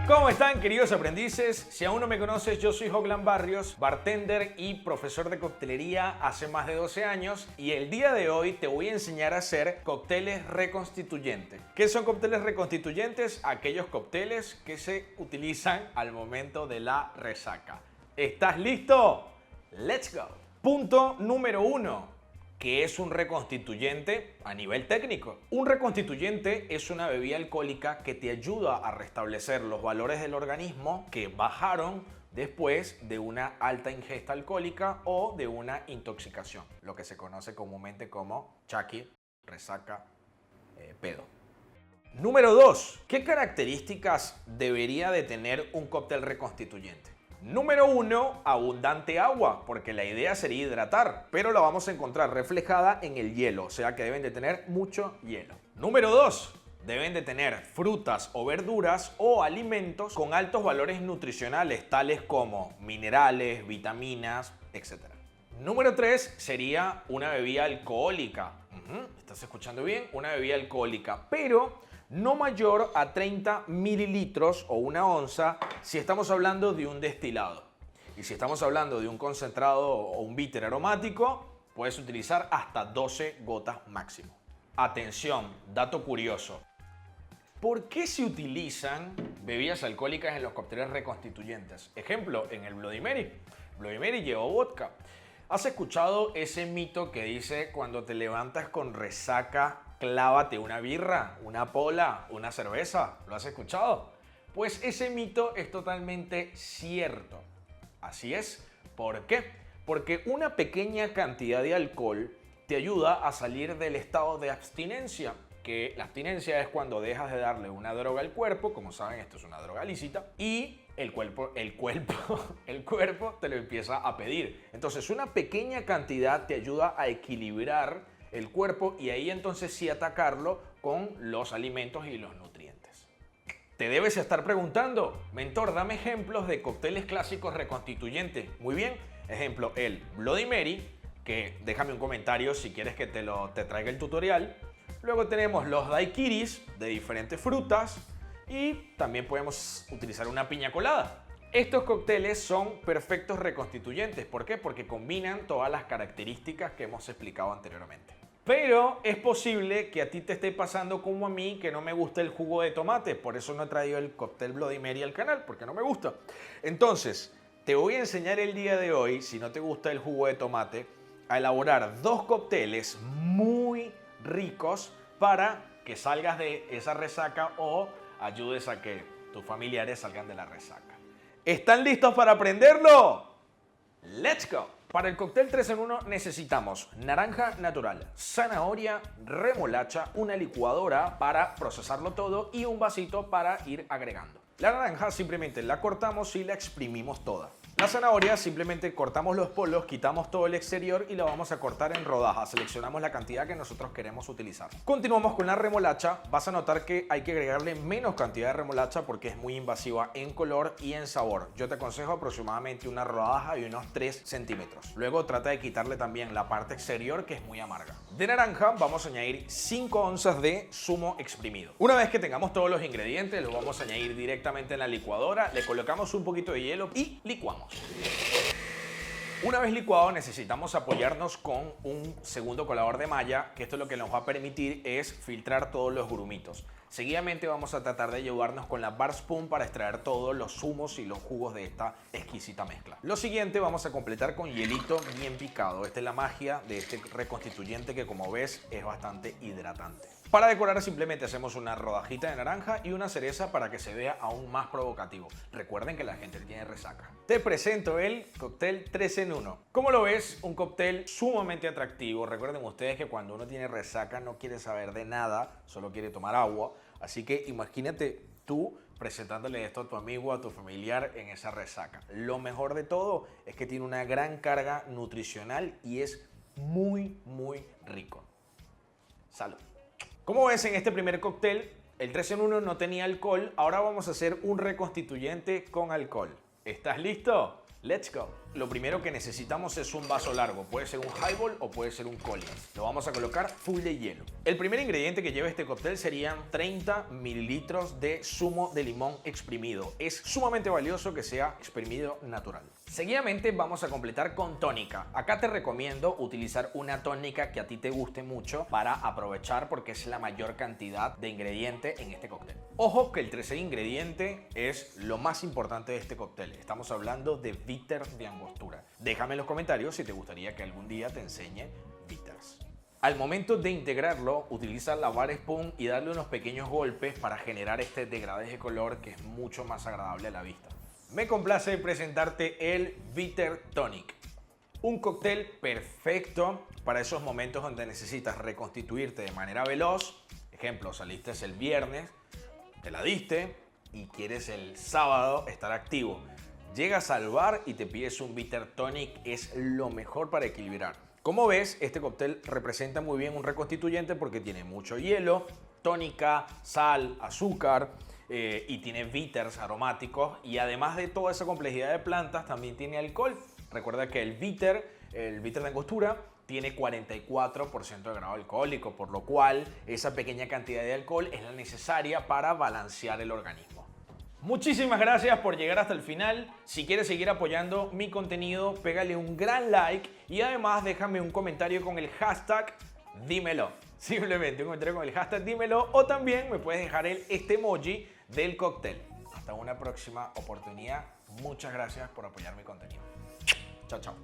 ¿Cómo están, queridos aprendices? Si aún no me conoces, yo soy Hoglan Barrios, bartender y profesor de coctelería hace más de 12 años, y el día de hoy te voy a enseñar a hacer cócteles reconstituyentes. ¿Qué son cócteles reconstituyentes? Aquellos cócteles que se utilizan al momento de la resaca. ¿Estás listo? ¡Let's go! Punto número 1. ¿Qué es un reconstituyente a nivel técnico? Un reconstituyente es una bebida alcohólica que te ayuda a restablecer los valores del organismo que bajaron después de una alta ingesta alcohólica o de una intoxicación, lo que se conoce comúnmente como chaki, resaca, pedo. Número 2. ¿Qué características debería de tener un cóctel reconstituyente? Número 1, abundante agua, porque la idea sería hidratar, pero la vamos a encontrar reflejada en el hielo, o sea que deben de tener mucho hielo. Número 2, deben de tener frutas o verduras o alimentos con altos valores nutricionales, tales como minerales, vitaminas, etc. Número 3 sería una bebida alcohólica. ¿Estás escuchando bien? Una bebida alcohólica, pero no mayor a 30 mililitros o una onza si estamos hablando de un destilado. Y si estamos hablando de un concentrado o un bitter aromático, puedes utilizar hasta 12 gotas máximo. Atención, dato curioso. ¿Por qué se utilizan bebidas alcohólicas en los cócteles reconstituyentes? Ejemplo, en el Bloody Mary. Bloody Mary lleva vodka. ¿Has escuchado ese mito que dice cuando te levantas con resaca, clávate una birra, una pola, una cerveza? ¿Lo has escuchado? Pues ese mito es totalmente cierto. Así es. ¿Por qué? Porque una pequeña cantidad de alcohol te ayuda a salir del estado de abstinencia, que la abstinencia es cuando dejas de darle una droga al cuerpo, como saben, esto es una droga lícita, y el cuerpo te lo empieza a pedir. Entonces, una pequeña cantidad te ayuda a equilibrar el cuerpo y ahí entonces sí atacarlo con los alimentos y los nutrientes. Te debes estar preguntando, mentor, dame ejemplos de cócteles clásicos reconstituyentes. Muy bien, ejemplo, el Bloody Mary, que déjame un comentario si quieres que te traiga el tutorial. Luego tenemos los daiquiris de diferentes frutas y también podemos utilizar una piña colada. Estos cócteles son perfectos reconstituyentes. ¿Por qué? Porque combinan todas las características que hemos explicado anteriormente. Pero es posible que a ti te esté pasando como a mí, que no me gusta el jugo de tomate. Por eso no he traído el cóctel Bloody Mary al canal, porque no me gusta. Entonces, te voy a enseñar el día de hoy, si no te gusta el jugo de tomate, a elaborar dos cócteles muy ricos para que salgas de esa resaca o ayudes a que tus familiares salgan de la resaca. ¿Están listos para aprenderlo? ¡Let's go! Para el cóctel 3 en 1 necesitamos naranja natural, zanahoria, remolacha, una licuadora para procesarlo todo y un vasito para ir agregando. La naranja simplemente la cortamos y la exprimimos toda. La zanahoria simplemente cortamos los polos, quitamos todo el exterior y la vamos a cortar en rodajas. Seleccionamos la cantidad que nosotros queremos utilizar. Continuamos con la remolacha. Vas a notar que hay que agregarle menos cantidad de remolacha porque es muy invasiva en color y en sabor. Yo te aconsejo aproximadamente una rodaja de unos 3 centímetros. Luego trata de quitarle también la parte exterior que es muy amarga. De naranja vamos a añadir 5 onzas de zumo exprimido. Una vez que tengamos todos los ingredientes, los vamos a añadir directamente en la licuadora. Le colocamos un poquito de hielo y licuamos. Una vez licuado necesitamos apoyarnos con un segundo colador de malla, que esto lo que nos va a permitir es filtrar todos los grumitos. Seguidamente vamos a tratar de ayudarnos con la bar spoon para extraer todos los zumos y los jugos de esta exquisita mezcla. Lo siguiente vamos a completar con hielito bien picado. Esta es la magia de este reconstituyente que, como ves, es bastante hidratante. Para decorar simplemente hacemos una rodajita de naranja y una cereza para que se vea aún más provocativo. Recuerden que la gente tiene resaca. Te presento el cóctel 3 en 1. ¿Cómo lo ves? Un cóctel sumamente atractivo. Recuerden ustedes que cuando uno tiene resaca no quiere saber de nada, solo quiere tomar agua. Así que imagínate tú presentándole esto a tu amigo, a tu familiar en esa resaca. Lo mejor de todo es que tiene una gran carga nutricional y es muy rico. Salud. Como ves, en este primer cóctel, el 3 en 1 no tenía alcohol. Ahora vamos a hacer un reconstituyente con alcohol. ¿Estás listo? ¡Let's go! lo primero que necesitamos es un vaso largo. Puede ser un highball o puede ser un Collins. Lo vamos a colocar full de hielo. El primer ingrediente que lleva este cóctel serían 30 mililitros de zumo de limón exprimido. Es sumamente valioso que sea exprimido natural. Seguidamente vamos a completar con tónica. Acá te recomiendo utilizar una tónica que a ti te guste mucho para aprovechar, porque es la mayor cantidad de ingrediente en este cóctel. Ojo que el tercer ingrediente es lo más importante de este cóctel. Estamos hablando de bitter de angostura. Déjame en los comentarios si te gustaría que algún día te enseñe bitters. Al momento de integrarlo, utiliza la bar spoon y darle unos pequeños golpes para generar este degradé de color que es mucho más agradable a la vista. Me complace presentarte el Bitter Tonic, un cóctel perfecto para esos momentos donde necesitas reconstituirte de manera veloz. Ejemplo, saliste el viernes, te la diste y quieres el sábado estar activo. Llegas al bar y te pides un Bitter Tonic, es lo mejor para equilibrar. Como ves, este cóctel representa muy bien un reconstituyente porque tiene mucho hielo, tónica, sal, azúcar, y tiene bitters aromáticos, y además de toda esa complejidad de plantas también tiene alcohol. Recuerda que el bitter de angostura tiene 44% de grado alcohólico, por lo cual esa pequeña cantidad de alcohol es la necesaria para balancear el organismo. Muchísimas gracias por llegar hasta el final. Si quieres seguir apoyando mi contenido, pégale un gran like y además déjame un comentario con el hashtag dímelo. Simplemente un comentario con el hashtag dímelo, o también me puedes dejar este emoji del cóctel. Hasta una próxima oportunidad. Muchas gracias por apoyar mi contenido. Chao, chao.